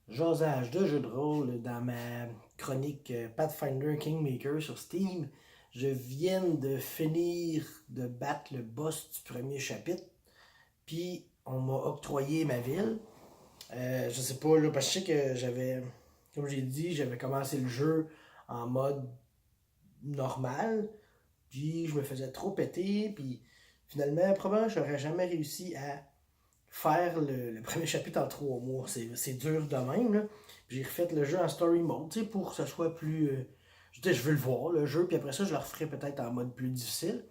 Jasage de jeux de rôle dans ma chronique Pathfinder Kingmaker sur Steam. Je viens de finir de battre le boss du premier chapitre, puis on m'a octroyé ma ville. Je sais pas, là, parce que je sais que comme j'ai dit, j'avais commencé le jeu en mode normal, puis je me faisais trop péter, puis finalement, probablement, j'aurais jamais réussi à faire le premier chapitre en 3 mois. C'est dur de même. Là. J'ai refait le jeu en story mode, pour que ça soit plus. Je veux le voir, le jeu, puis après ça, je le referai peut-être en mode plus difficile.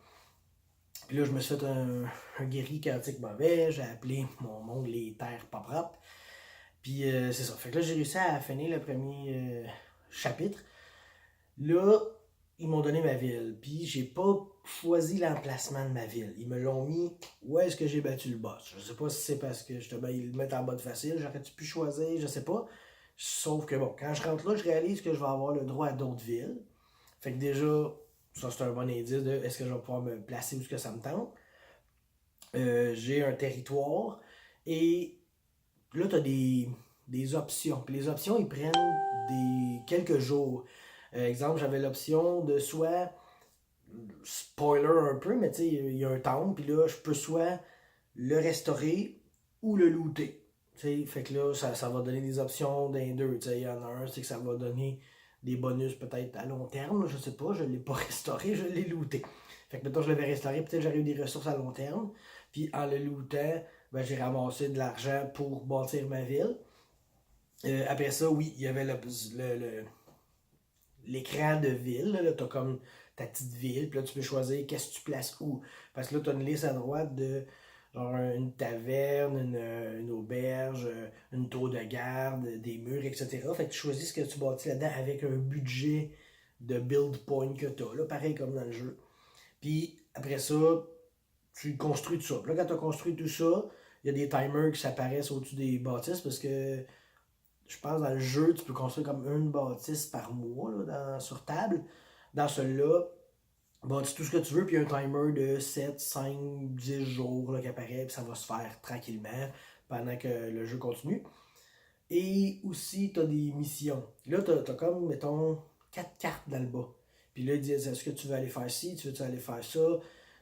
Puis là, je me suis fait un guéri chaotique mauvais, j'ai appelé mon monde les terres pas propres. Puis c'est ça. Fait que là, j'ai réussi à finir le premier chapitre. Là, ils m'ont donné ma ville. Puis j'ai pas choisi l'emplacement de ma ville. Ils me l'ont mis où est-ce que j'ai battu le boss. Je sais pas si c'est parce que justement ils le mettent en mode facile. J'aurais-tu pu choisir, je sais pas. Sauf que bon, quand je rentre là, je réalise que je vais avoir le droit à d'autres villes. Fait que déjà, ça c'est un bon indice de est-ce que je vais pouvoir me placer où est-ce que ça me tente. J'ai un territoire et là, tu as des options. Puis les options, ils prennent quelques jours. Exemple, j'avais l'option de soit, spoiler un peu, mais tu sais, il y a un temple, puis là, je peux soit le restaurer ou le looter. T'sais, fait que là, ça va donner des options d'un deux. Il y en a un, c'est que ça va donner des bonus peut-être à long terme, je sais pas, je l'ai pas restauré, je l'ai looté. Fait que maintenant je l'avais restauré, peut-être j'aurais eu des ressources à long terme. Puis en le lootant, ben, j'ai ramassé de l'argent pour bâtir ma ville. Après ça, oui, il y avait l'écran de ville. Là, tu as comme ta petite ville, puis là, tu peux choisir qu'est-ce que tu places où. Parce que là, tu as une liste à droite de genre une taverne, une auberge, une tour de garde, des murs, etc. Fait que tu choisis ce que tu bâtis là-dedans avec un budget de build point que tu as, là, pareil comme dans le jeu. Puis après ça, tu construis tout ça. Puis là, quand tu as construit tout ça, il y a des timers qui s'apparaissent au-dessus des bâtisses parce que je pense dans le jeu, tu peux construire comme une bâtisse par mois là, sur table. Dans celui-là, bâtis tout ce que tu veux, puis il y a un timer de 7, 5, 10 jours là, qui apparaît, puis ça va se faire tranquillement pendant que le jeu continue. Et aussi, tu as des missions. Là, tu as comme, mettons, 4 cartes dans le bas. Puis là, ils disent est-ce que tu veux aller faire ci, tu veux aller faire ça.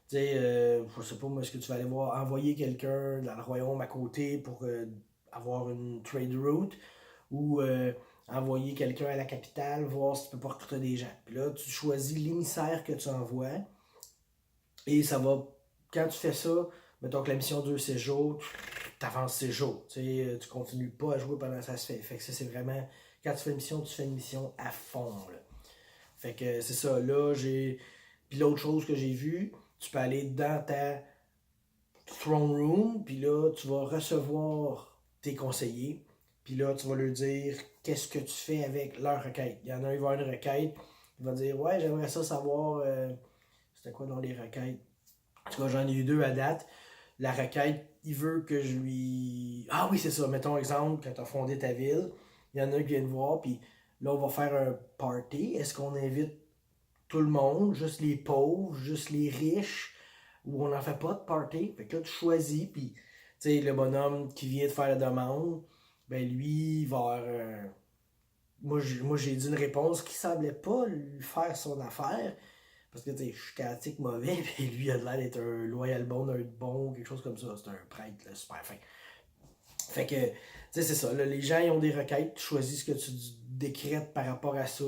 Tu sais, je sais pas, moi, est-ce que tu vas aller voir, envoyer quelqu'un dans le royaume à côté pour avoir une trade route ou envoyer quelqu'un à la capitale, voir si tu peux pas recruter des gens. Puis là, tu choisis l'émissaire que tu envoies et ça va, quand tu fais ça, mettons que la mission dure 6 jours, tu avances 6 jours. Tu continues pas à jouer pendant que ça se fait. Fait que ça, c'est vraiment, quand tu fais une mission, tu fais une mission à fond. Là. Fait que c'est ça, là, j'ai. Puis l'autre chose que j'ai vu, tu peux aller dans ta throne room, puis là, tu vas recevoir tes conseillers, puis là, tu vas leur dire qu'est-ce que tu fais avec leur requête. Il y en a un, il va avoir une requête, il va dire ouais, j'aimerais ça savoir, c'était quoi dans les requêtes. En tout cas, j'en ai eu deux à date. La requête, il veut que je lui. Ah oui, c'est ça. Mettons exemple, quand tu as fondé ta ville, il y en a un qui vient te voir, puis là, on va faire un party. Est-ce qu'on invite tout le monde, juste les pauvres, juste les riches, ou on n'en fait pas de party. Fait que là, tu choisis, puis, tu sais, le bonhomme qui vient de faire la demande, ben lui, il va avoir moi, j'ai dit une réponse qui semblait pas lui faire son affaire, parce que, tu sais, je suis chaotique mauvais, puis lui, il a l'air d'être un loyal bon, un bon, quelque chose comme ça. C'est un prêtre, là, super fin. Fait que, tu sais, c'est ça. Là, les gens, ils ont des requêtes, tu choisis ce que tu décrètes par rapport à ça,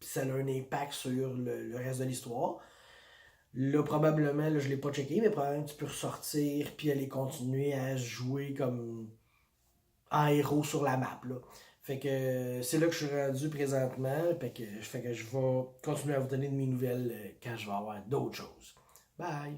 puis ça a un impact sur le reste de l'histoire. Là, probablement, là, je l'ai pas checké, mais probablement tu peux ressortir puis aller continuer à jouer comme en héros sur la map. Là. Fait que c'est là que je suis rendu présentement. Fait que je vais continuer à vous donner de mes nouvelles quand je vais avoir d'autres choses. Bye!